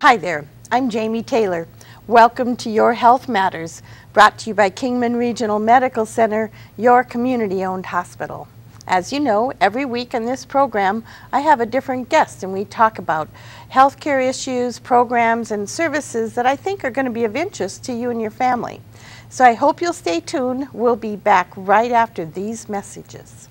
Hi there, I'm Jamie Taylor. Welcome to Your Health Matters, brought to you by Kingman Regional Medical Center, your community-owned hospital. As you know, every week in this program, I have a different guest and we talk about healthcare issues, programs, and services that I think are going to be of interest to you and your family. So I hope you'll stay tuned. We'll be back right after these messages.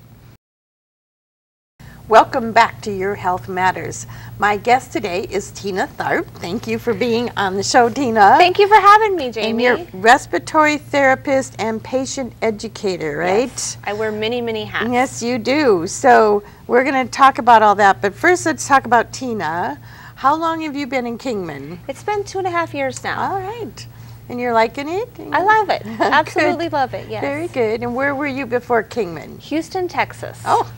Welcome back to Your Health Matters. My guest today is Tina Tharp. Thank you for being on the show, Tina. Thank you for having me, Jamie. And you're respiratory therapist and patient educator, right? Yes, I wear many, many hats. Yes, you do. So we're going to talk about all that, but first let's talk about Tina. How long have you been in Kingman? It's been 2.5 years now. All right. And you're liking it? I love it. Absolutely love it, yes. Very good. And where were you before Kingman? Houston, Texas. Oh.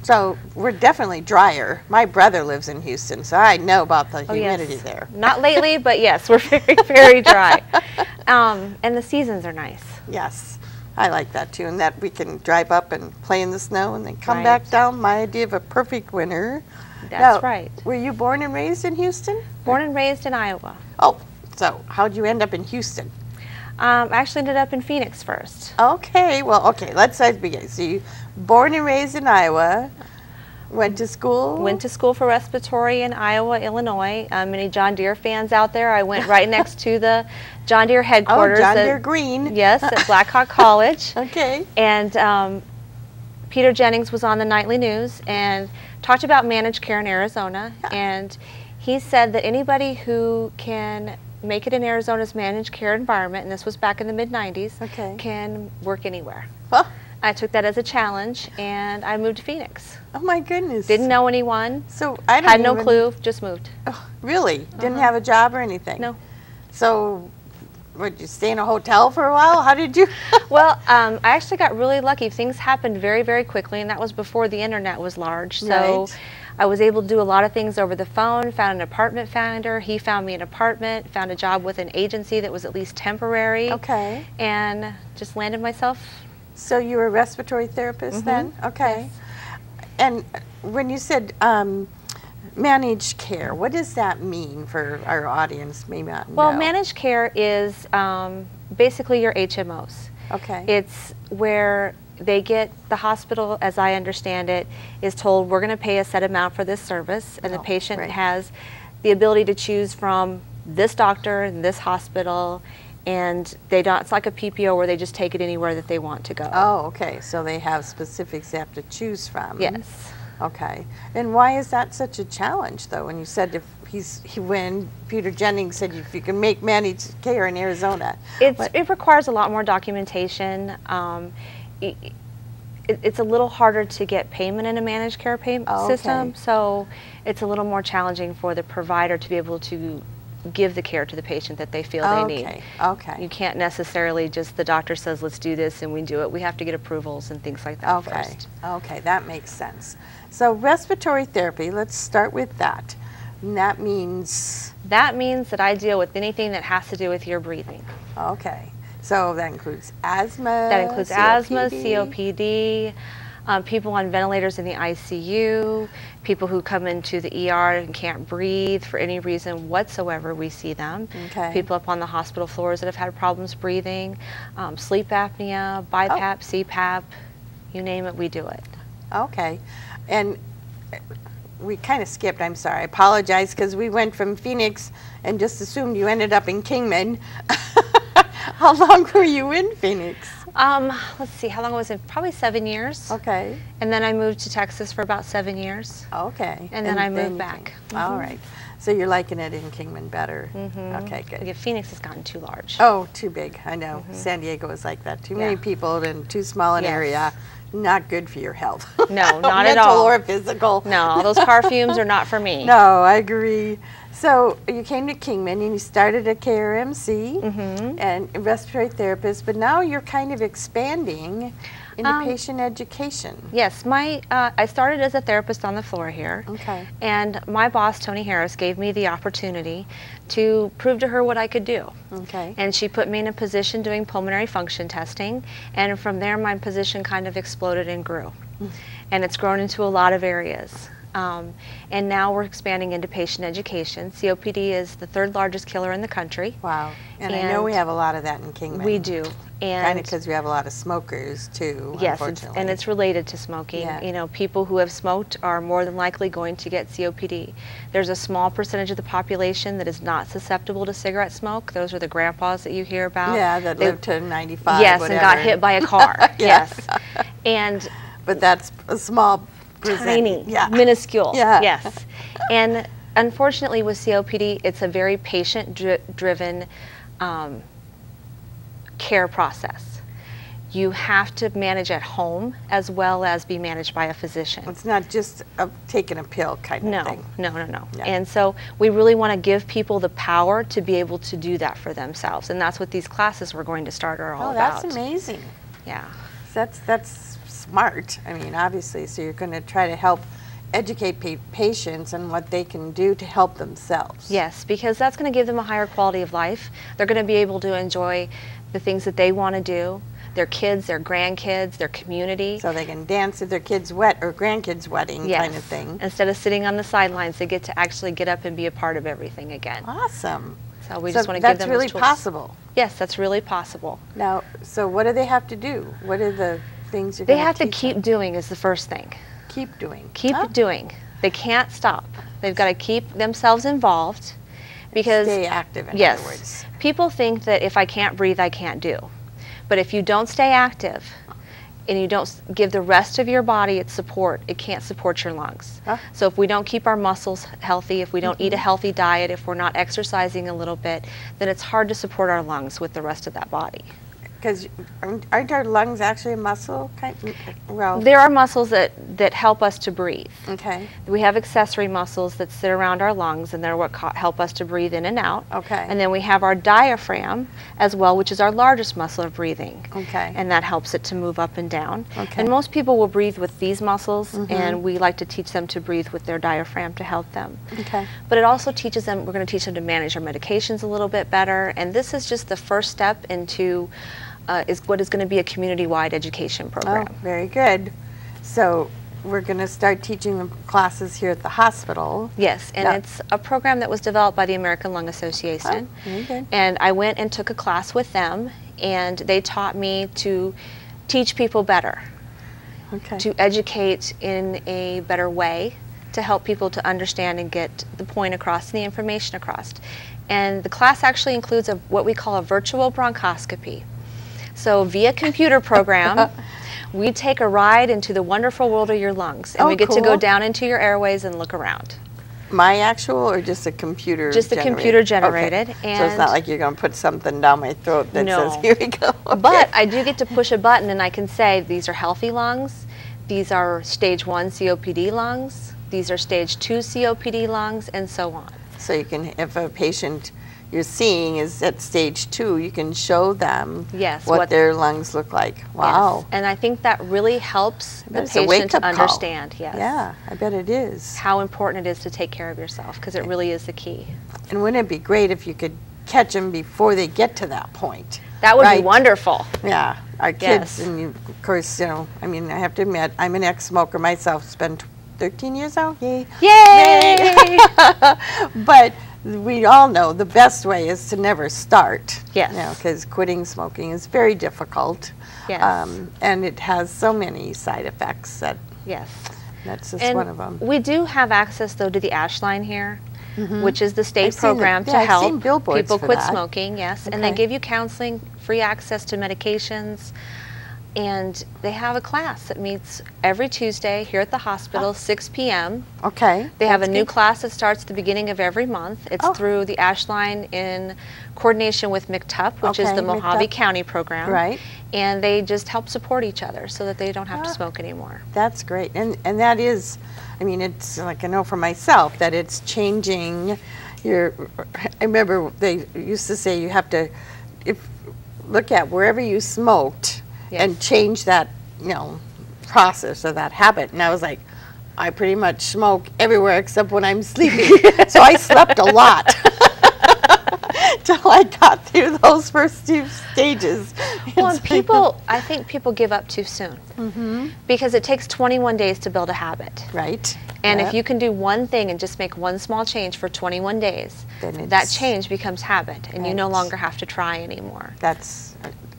So we're definitely drier. My brother lives in Houston, so I know about the humidity there. Not lately, but yes, we're very, very dry. And the seasons are nice. Yes, I like that too, and that we can drive up and play in the snow and then come Right. back down. My idea of a perfect winter. That's Now, right. Were you born and raised in Houston? Born and raised in Iowa. Oh, so how'd you end up in Houston? I actually ended up in Phoenix first. Okay, well, okay, let's begin. So you born and raised in Iowa, went to school? Went to school for respiratory in Iowa, Illinois. Any John Deere fans out there? I went right next to the John Deere headquarters. Oh, John Deere Green. Yes, at Blackhawk College. Okay. And Peter Jennings was on the nightly news and talked about managed care in Arizona. And he said that anybody who can make it in Arizona's managed care environment, and this was back in the mid-90s, okay, can work anywhere. Huh. I took that as a challenge, and I moved to Phoenix. Oh my goodness. Didn't know anyone. So I had no clue, just moved. Oh, really? Didn't have a job or anything? No. So would you stay in a hotel for a while? How did you? Well, I actually got really lucky. Things happened very, very quickly, and that was before the internet was large. So right. I was able to do a lot of things over the phone, found an apartment finder. He found me an apartment, found a job with an agency that was at least temporary. Okay. And just landed myself. So you were a respiratory therapist then? Okay. Yes. And when you said managed care, what does that mean for our audience? Maybe not Well, know. managed care is basically your HMOs. Okay. It's where they get, the hospital, as I understand it, is told we're going to pay a set amount for this service, and the patient right. has the ability to choose from this doctor and this hospital, and they don't, it's like a PPO where they just take it anywhere that they want to go. Oh, okay. So they have specifics they have to choose from. Yes. Okay. And why is that such a challenge, though? When you said if when Peter Jennings said if you can make managed care in Arizona, it requires a lot more documentation. It's a little harder to get payment in a managed care system, so it's a little more challenging for the provider to be able to give the care to the patient that they feel they need. Okay. You can't necessarily just, the doctor says let's do this and we do it. We have to get approvals and things like that first. Okay, that makes sense. So respiratory therapy, let's start with that. And that means? That means that I deal with anything that has to do with your breathing. Okay. So that includes asthma? That includes asthma, COPD, people on ventilators in the ICU, people who come into the ER and can't breathe for any reason whatsoever, we see them. Okay. People up on the hospital floors that have had problems breathing, sleep apnea, BiPAP, CPAP, you name it, we do it. Okay. And we kind of skipped, I'm sorry, I apologize, because we went from Phoenix and just assumed you ended up in Kingman. How long were you in Phoenix? Let's see, how long was it? Probably 7 years. Okay. And then I moved to Texas for about 7 years. Okay. And then I moved back. All right. So you're liking it in Kingman better. Okay, good. Yeah, Phoenix has gotten too large. Oh, too big, I know. San Diego is like that. Too many people and too small an area. Not good for your health. No, not at all. Mental or physical. No, all those car fumes are not for me. No, I agree. So you came to Kingman and you started a KRMC and a respiratory therapist, but now you're kind of expanding into patient education. Yes, I started as a therapist on the floor here. Okay. And my boss, Tony Harris, gave me the opportunity to prove to her what I could do. Okay. And she put me in a position doing pulmonary function testing, and from there my position kind of exploded and grew. And it's grown into a lot of areas. And now we're expanding into patient education. COPD is the 3rd largest killer in the country. Wow. And I know we have a lot of that in Kingman. We do. And kind of because we have a lot of smokers too, yes, unfortunately. and it's related to smoking. Yeah. You know, people who have smoked are more than likely going to get COPD. There's a small percentage of the population that is not susceptible to cigarette smoke. Those are the grandpas that you hear about. Yeah, that lived to 95, yes, whatever. and got hit by a car. Yeah. Yes. And but that's a small percent. Tiny, yeah. minuscule. Yeah. Yes. And unfortunately with COPD, it's a very patient-driven care process. You have to manage at home as well as be managed by a physician. It's not just taking a pill kind of thing. No. Yeah. And so we really want to give people the power to be able to do that for themselves. And that's what these classes we're going to start are all about. Oh, that's amazing. Yeah. That's smart. I mean, obviously, so you're going to try to help educate patients on what they can do to help themselves. Yes, because that's going to give them a higher quality of life. They're going to be able to enjoy the things that they want to do, their kids, their grandkids, their community. So they can dance at their kids' or grandkids' wedding kind of thing. Instead of sitting on the sidelines, they get to actually get up and be a part of everything again. Awesome. So we just want to give them those tools. That's really possible. Yes, that's really possible. Now, so what do they have to do? What are the things you're going to teach them? They have to keep doing is the first thing. Keep doing. Keep doing. They can't stop. They've got to keep themselves involved because stay active, in other words. People think that if I can't breathe, I can't do. But if you don't stay active and you don't give the rest of your body its support, it can't support your lungs. So if we don't keep our muscles healthy, if we don't eat a healthy diet, if we're not exercising a little bit, then it's hard to support our lungs with the rest of that body. Because aren't our lungs actually a muscle? Well, there are muscles that help us to breathe. Okay. We have accessory muscles that sit around our lungs, and they're what help us to breathe in and out. Okay. And then we have our diaphragm as well, which is our largest muscle of breathing. Okay. And that helps it to move up and down. Okay. And most people will breathe with these muscles, and we like to teach them to breathe with their diaphragm to help them. Okay. But it also teaches them, we're going to teach them to manage their medications a little bit better, and this is just the first step into is what is going to be a community-wide education program. Oh, very good. So we're going to start teaching them classes here at the hospital. Yes, and it's a program that was developed by the American Lung Association. Oh, very good. And I went and took a class with them, and they taught me to teach people better, to educate in a better way, to help people to understand and get the point across and the information across. And the class actually includes what we call a virtual bronchoscopy. So via computer program, we take a ride into the wonderful world of your lungs, and we get to go down into your airways and look around. My actual, or just a computer Just generated? a computer generated. Okay. So it's not like you're going to put something down my throat that says, here we go. Okay. But I do get to push a button and I can say, these are healthy lungs, these are stage 1 COPD lungs, these are stage 2 COPD lungs, and so on. So you can, if a patient you're seeing is at stage 2, you can show them what their lungs look like. Wow. Yes. And I think that really helps the patient to understand. Yes. Yeah, I bet it is. How important it is to take care of yourself, because it really is the key. And wouldn't it be great if you could catch them before they get to that point? That would be wonderful. Yeah. Our kids, and of course, you know, I mean, I have to admit, I'm an ex-smoker myself, spent 13 years now. Yay. Yay! But we all know the best way is to never start. Yes. You know, because quitting smoking is very difficult. Yes. And it has so many side effects that that's just one of them. We do have access, though, to the Ash Line here, which is the state program to help people quit smoking. Yes. And they give you counseling, free access to medications. And they have a class that meets every Tuesday here at the hospital, 6 p.m. Okay. They have a new class that starts at the beginning of every month. It's through the Ash Line in coordination with McTUP, which is the Mojave County program. Right. And they just help support each other so that they don't have to smoke anymore. That's great. And that is, I mean, it's like I know for myself that it's changing your, I remember they used to say you have to look at wherever you smoked and change that, you know, process or that habit. And I was like, I pretty much smoke everywhere except when I'm sleeping. So I slept a lot till I got through those first 2 stages. Well, and people, I think people give up too soon. Because it takes 21 days to build a habit. Right. And if you can do one thing and just make one small change for 21 days, then that change becomes habit, and you no Right. longer have to try anymore. That's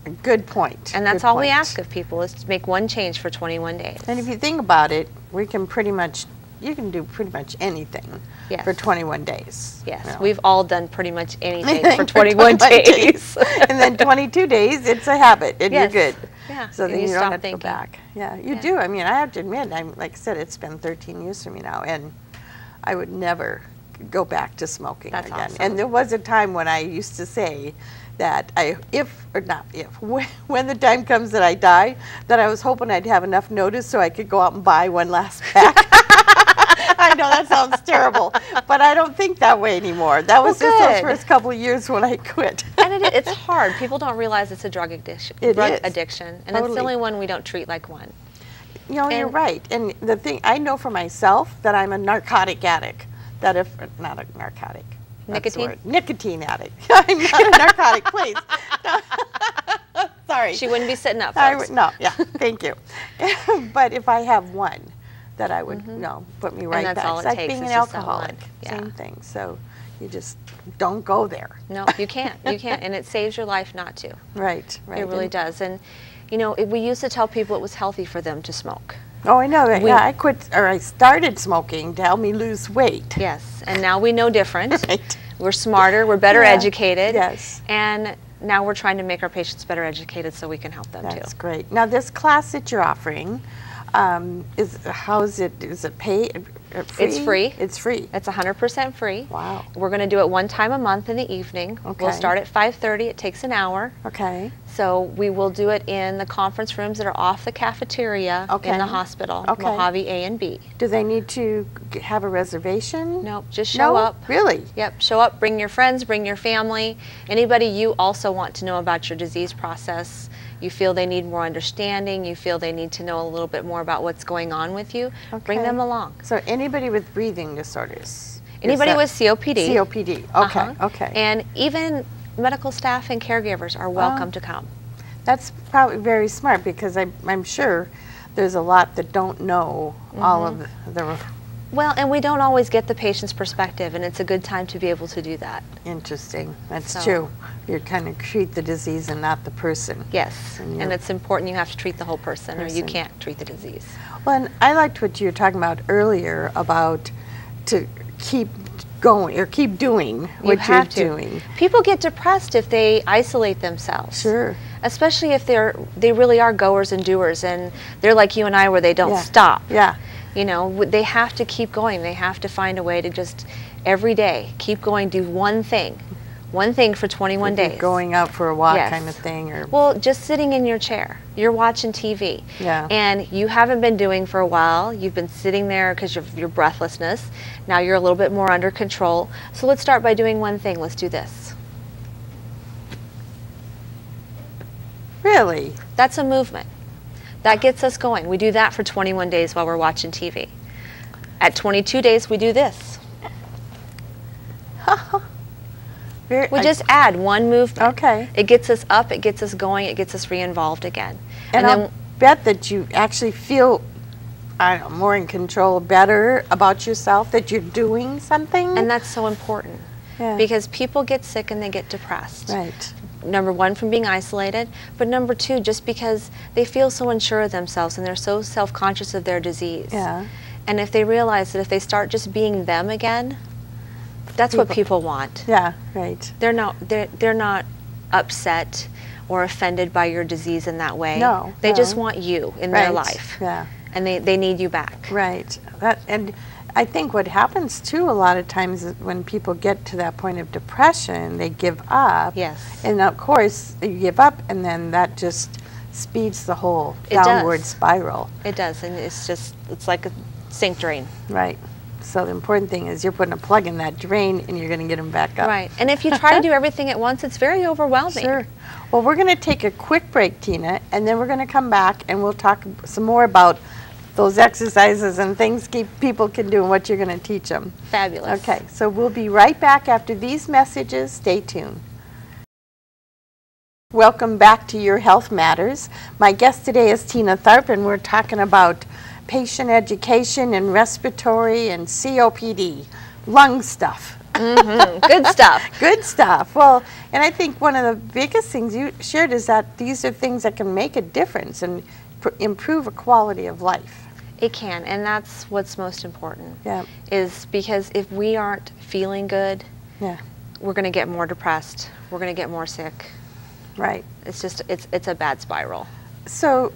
a good point. And that's Good all we point. ask of people, is to make one change for 21 days. And if you think about it, we can pretty much, you can do pretty much anything Yes. for 21 days. Yes, you know. we've all done pretty much anything Anything for 21 days. And then 22 days, it's a habit, and Yes. you're good. Yeah, So and then you you don't stop have to thinking. go back. Yeah, you Yeah. do. I mean, I have to admit, like I said, it's been 13 years for me now, and I would never go back to smoking That's again. awesome. And there was a time when I used to say that when the time comes that I die, that I was hoping I'd have enough notice so I could go out and buy one last pack. I know that sounds terrible, but I don't think that way anymore. That was Well, just those good. first couple of years when I quit. And it's hard. People don't realize it's a drug addiction. It is. Addiction, and it's Totally. the only one we don't treat like one. You know, you're And- right. And the thing, I know for myself that I'm a narcotic addict. That if, not a narcotic. that's the Nicotine? word. Nicotine addict. I'm not a narcotic, please. No. Sorry. She wouldn't be sitting up, I folks. would, no, yeah, thank you. But if I have one, that I would, put me right that's back. all It's it like takes being is an just that alcoholic. one. Yeah. Same thing. So you just don't go there. No, you can't. You can't. And it saves your life not to. Right, right. It really And- does. And, you know, we used to tell people it was healthy for them to smoke. Oh, I know. We- Yeah, I started smoking to help me lose weight. Yes. And now we know different. Right. We're smarter. We're better Yeah. educated. Yes. And now we're trying to make our patients better educated so we can help them That's too. great. Now, this class that you're offering, is it paid? Free? It's free. It's free. It's 100% free. Wow. We're going to do it one time a month in the evening. Okay. We'll start at 5:30. It takes an hour. Okay. So we will do it in the conference rooms that are off the cafeteria Okay. in the hospital, Okay. Mojave A and B. Do they need to have a reservation? Nope, just show No? up. Really? Yep, show up, bring your friends, bring your family, anybody you also want to know about your disease process. You feel they need more understanding, you feel they need to know a little bit more about what's going on with you, bring Okay. them along. So anybody with breathing disorders? Anybody Is that- with COPD. COPD. Okay. Uh-huh. Okay. And even medical staff and caregivers are welcome to come. That's probably very smart because I'm sure there's a lot that don't know all of the Well, and we don't always get the patient's perspective, and it's a good time to be able to do that. interesting. That's So- true. You kind of treat the disease and not the person. Yes, And and you're- it's important you have to treat the whole person, or you Person. can't treat the disease. Well, and I liked what you were talking about earlier about to keep going or keep doing what You have you're to. doing. People get depressed if they isolate themselves. Sure. Especially if they really are goers and doers, and they're like you and I where they don't Yeah. stop. Yeah. You know, they have to keep going. They have to find a way to just every day keep going, do one thing for 21 If you're days. going out for a walk Yes. kind of thing, or Well, just sitting in your chair. You're watching TV. Yeah. And you haven't been doing for a while. You've been sitting there because of your breathlessness. Now you're a little bit more under control. So let's start by doing one thing. Let's do this. really. That's a movement. That gets us going. We do that for 21 days while we're watching TV. At 22 days, we do this. Very, We just add one movement. Okay. It gets us up, it gets us going, it gets us re-involved again. and then I'll bet that you actually feel, I don't know, more in control, better about yourself, that you're doing something. and that's so important. Yeah. Because people get sick and they get depressed. Right. Number one, from being isolated, but number two, just because they feel so unsure of themselves and they're so self-conscious of their disease. Yeah. And if they realize that if they start just being them again, that's what people want. Yeah. Right. They're not upset or offended by your disease in that way. No, They just no. want you in their Right. life. Yeah. And they need you back. Right. And I think what happens too a lot of times is when people get to that point of depression, they give up. Yes. And of course, you give up, and then that just speeds the whole It does. downward spiral. It does, and it's like a sink drain. Right. So the important thing is you're putting a plug in that drain, and you're going to get them back up. Right. And if you try to do everything at once, it's very overwhelming. Sure. Well, we're going to take a quick break, Tina, and then we're going to come back and we'll talk some more about those exercises and things people can do and what you're going to teach them. Fabulous. Okay, so we'll be right back after these messages. Stay tuned. Welcome back to Your Health Matters. My guest today is Tina Tharp, and we're talking about patient education and respiratory and COPD, lung stuff. Good stuff. Good stuff. Well, and I think one of the biggest things you shared is that these are things that can make a difference and improve a quality of life. It can, and that's what's most important. Yeah. Is because if we aren't feeling good, Yeah. we're going to get more depressed. We're going to get more sick. Right. It's just it's a bad spiral. So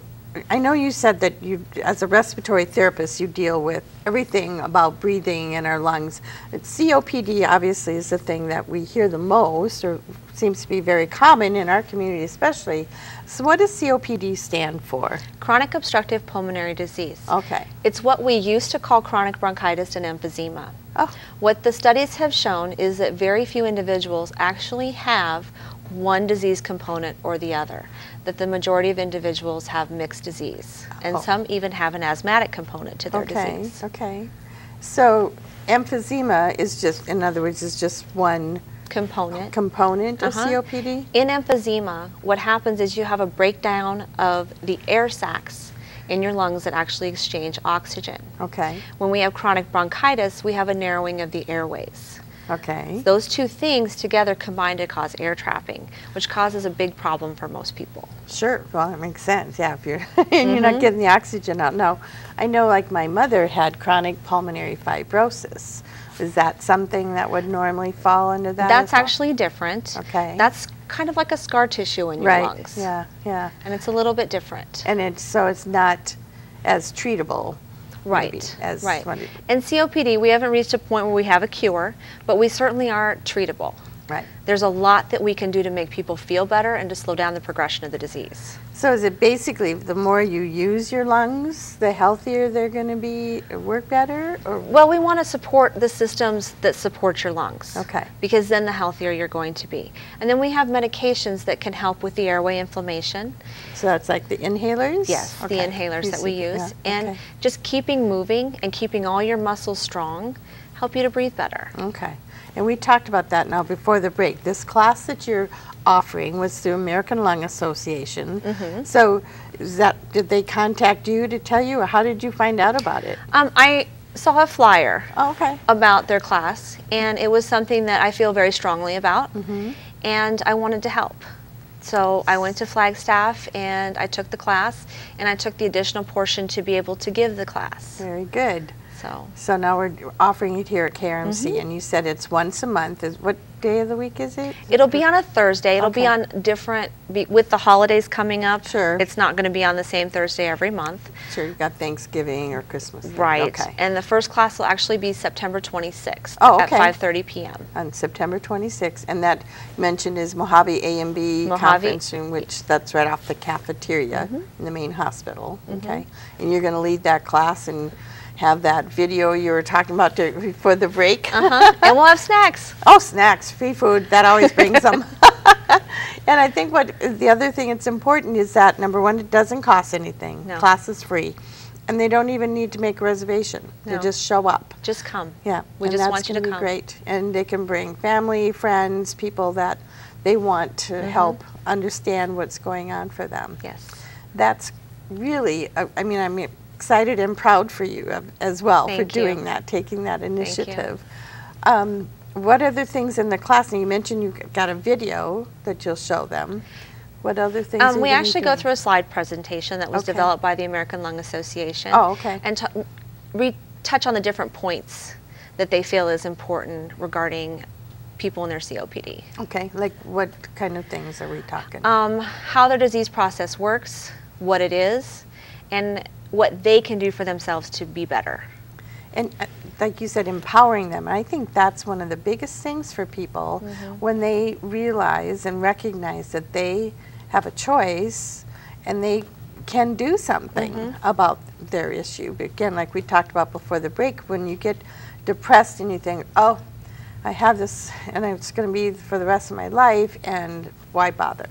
I know you said that you, as a respiratory therapist, you deal with everything about breathing and our lungs. COPD obviously is the thing that we hear the most, or seems to be very common in our community especially. So what does COPD stand for? Chronic obstructive pulmonary disease. Okay. It's what we used to call chronic bronchitis and emphysema. Oh. What the studies have shown is that very few individuals actually have one disease component or the other, that the majority of individuals have mixed disease, and some even have an asthmatic component to their disease. Okay. So emphysema is just, in other words, is just one component of COPD? In emphysema, what happens is you have a breakdown of the air sacs in your lungs that actually exchange oxygen. Okay. When we have chronic bronchitis, we have a narrowing of the airways. Okay. Those two things together combine to cause air trapping, which causes a big problem for most people. Sure. Well, it makes sense. Yeah, if you're and you're not getting the oxygen out. No, I know. Like my mother had chronic pulmonary fibrosis. Is that something that would normally fall under that? That's actually different. Okay. That's kind of like a scar tissue in your lungs. Yeah. Yeah. And it's a little bit different. And it's not as treatable. Right, right. And COPD, we haven't reached a point where we have a cure, but we certainly are treatable. Right. There's a lot that we can do to make people feel better and to slow down the progression of the disease. So is it basically the more you use your lungs, the healthier they're going to be, work better? Or? Well, we want to support the systems that support your lungs. Okay. Because then the healthier you're going to be. And then we have medications that can help with the airway inflammation. So that's like the inhalers? Yes, the inhalers that we use. Yeah. And just keeping moving and keeping all your muscles strong help you to breathe better. Okay. And we talked about that now before the break. This class that you're offering was through American Lung Association. So did they contact you to tell you, or how did you find out about it? I saw a flyer about their class, and it was something that I feel very strongly about, and I wanted to help. So I went to Flagstaff and I took the class, and I took the additional portion to be able to give the class. Very good. So now we're offering it here at KRMC, and you said it's once a month. What day of the week is it? It'll be on a Thursday. It'll be on different, with the holidays coming up. Sure. It's not going to be on the same Thursday every month. Sure, you've got Thanksgiving or Christmas. Right. Okay. And the first class will actually be September 26th at 5:30 p.m. On September 26th. And that mentioned is Mojave A&B Conference Room, which that's right off the cafeteria in the main hospital. Okay. And you're going to lead that class and have that video you were talking about before the break. And we'll have snacks. Oh, snacks, free food, that always brings them. And I think the other thing that's important is that, number one, it doesn't cost anything. No. Class is free. And they don't even need to make a reservation. No. They just show up. Just come. Yeah. We just want you to come. That's going to be great. And they can bring family, friends, people that they want to help understand what's going on for them. Yes. That's really, I'm excited and proud for you as well for doing that, taking that initiative. What other things in the class? And you mentioned you got a video that you'll show them. What other things? We actually go through a slide presentation that was developed by the American Lung Association. Oh, okay. And we touch on the different points that they feel is important regarding people in their COPD. Okay, like what kind of things are we talking? How their disease process works, what it is, and what they can do for themselves to be better. And like you said, empowering them. And I think that's one of the biggest things for people when they realize and recognize that they have a choice and they can do something about their issue. But again, like we talked about before the break, when you get depressed and you think, oh, I have this and it's going to be for the rest of my life, and why bother?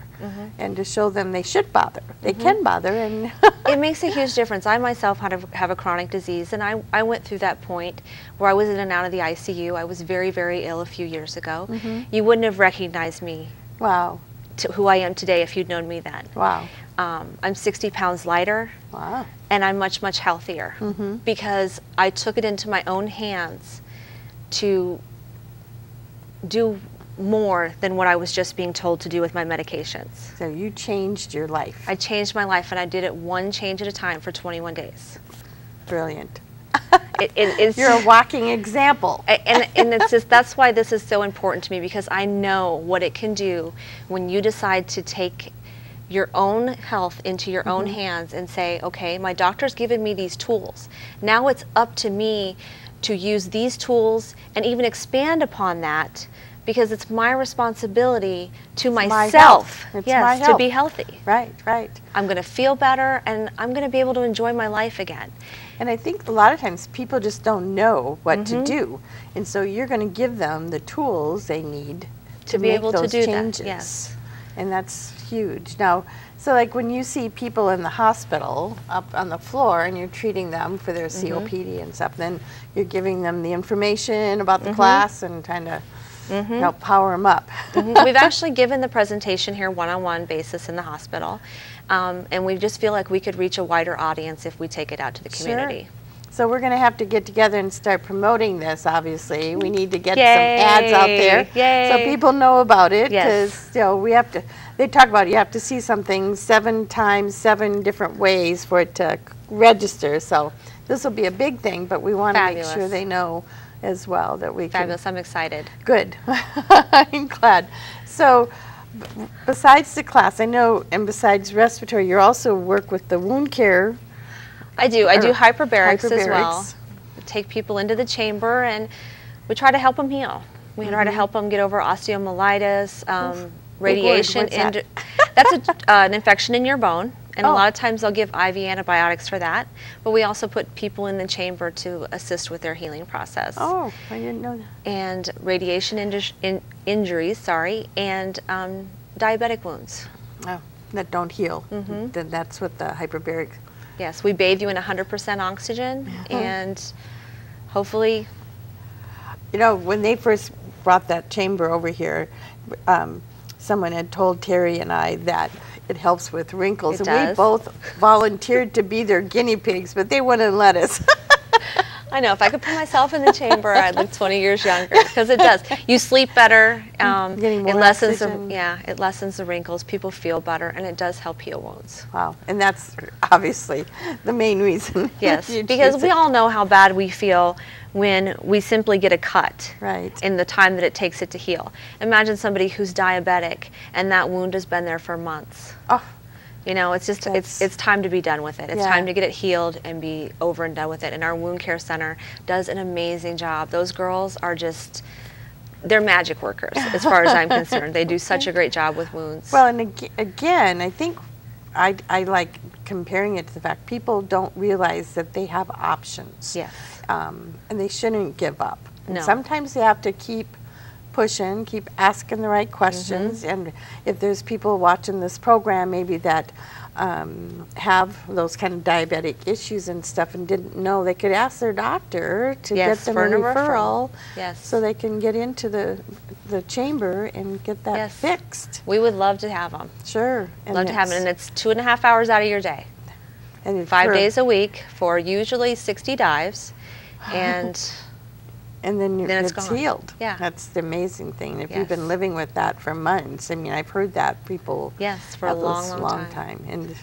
And to show them they should bother. They can bother. And it makes a huge difference. I myself have a chronic disease, and I went through that point where I was in and out of the ICU. I was very, very ill a few years ago. You wouldn't have recognized me. Wow. to who I am today if you'd known me then. Wow. I'm 60 pounds lighter. Wow. And I'm much, much healthier because I took it into my own hands to do more than what I was just being told to do with my medications. So you changed your life. I changed my life, and I did it one change at a time for 21 days. Brilliant. It's, You're a walking example. and it's just, that's why this is so important to me, because I know what it can do when you decide to take your own health into your own hands and say, okay, my doctor's given me these tools. Now it's up to me to use these tools and even expand upon that, because it's my responsibility to myself, to be healthy. Right, right. I'm going to feel better, and I'm going to be able to enjoy my life again. And I think a lot of times people just don't know what to do. And so you're going to give them the tools they need to be make able those to do changes. that. Yes. And that's huge. Now, so like when you see people in the hospital up on the floor and you're treating them for their COPD and stuff, then you're giving them the information about the class and trying to help power them up. We've actually given the presentation here one-on-one basis in the hospital, and we just feel like we could reach a wider audience if we take it out to the community. So we're going to have to get together and start promoting this, obviously. We need to get some ads out there so people know about it, because you know, we have to, they talk about you have to see something 7 times 7 different ways for it to register. So this will be a big thing, but we want to make sure they know as well that we can. Fabulous. I'm excited. Good. I'm glad. So besides the class, I know, and besides respiratory, you also work with the wound care. I do. I do hyperbarics as well. Take people into the chamber, and we try to help them heal. We try to help them get over osteomyelitis, radiation. That's an infection in your bone, and a lot of times they'll give IV antibiotics for that. But we also put people in the chamber to assist with their healing process. Oh, I didn't know that. And radiation injuries, and diabetic wounds. Oh, that don't heal. Then that's what the hyperbaric. Yes, we bathe you in 100% oxygen, and hopefully. You know, when they first brought that chamber over here, someone had told Terry and I that it helps with wrinkles. And we both volunteered to be their guinea pigs, but they wouldn't let us. I know, if I could put myself in the chamber, I'd look 20 years younger, because it does. You sleep better. It lessens it lessens the wrinkles. People feel better, and it does help heal wounds. Wow, and that's obviously the main reason. Yes, because we all know how bad we feel when we simply get a cut in the time that it takes it to heal. Imagine somebody who's diabetic, and that wound has been there for months. Oh. You know, it's just, it's time to be done with it. It's time to get it healed and be over and done with it. And our wound care center does an amazing job. Those girls are just, they're magic workers as far as I'm concerned. They do such a great job with wounds. Well, and again, I think I like comparing it to the fact people don't realize that they have options. Yes. And they shouldn't give up. No. And sometimes they have to keep pushing, keep asking the right questions, and if there's people watching this program maybe that have those kind of diabetic issues and stuff and didn't know, they could ask their doctor to get them a referral so they can get into the chamber and get that fixed. We would love to have them. Sure. And love to have them, and it's 2.5 hours out of your day. And 5 days a week for usually 60 dives, and then it's healed. Yeah. That's the amazing thing. If you've been living with that for months, I mean, I've heard that people for a long time, and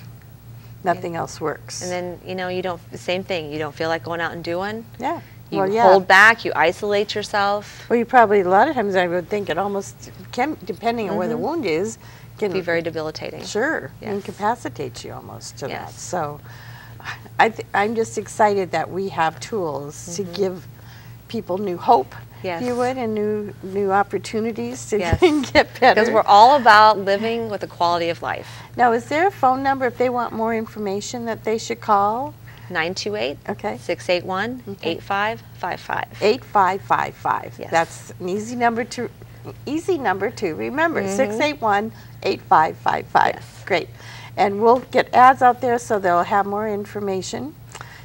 nothing else works. And then, you know, you don't, same thing, you don't feel like going out and doing. Yeah. You hold back, you isolate yourself. Well, you probably, a lot of times I would think it almost can, depending on where the wound is, can be very debilitating. Sure. Incapacitates you almost to that. So I'm just excited that we have tools to give people new hope, if you would, and new opportunities to get better. Because we're all about living with a quality of life. Now, is there a phone number if they want more information that they should call? 928-681-8555. 8555. Yes. That's an easy number to remember. 681-8555. Yes. Great. And we'll get ads out there so they'll have more information.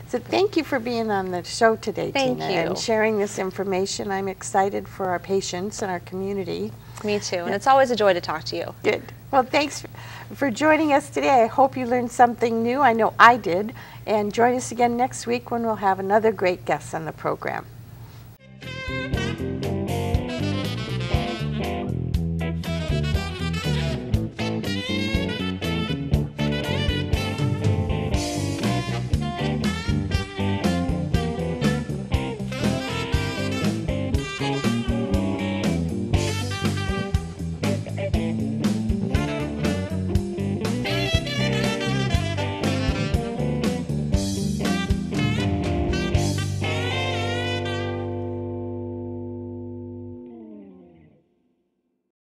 So thank you for being on the show today, Tina, and sharing this information. I'm excited for our patients and our community. Me too. And it's always a joy to talk to you. Good. Well, thanks for joining us today. I hope you learned something new. I know I did. And join us again next week when we'll have another great guest on the program.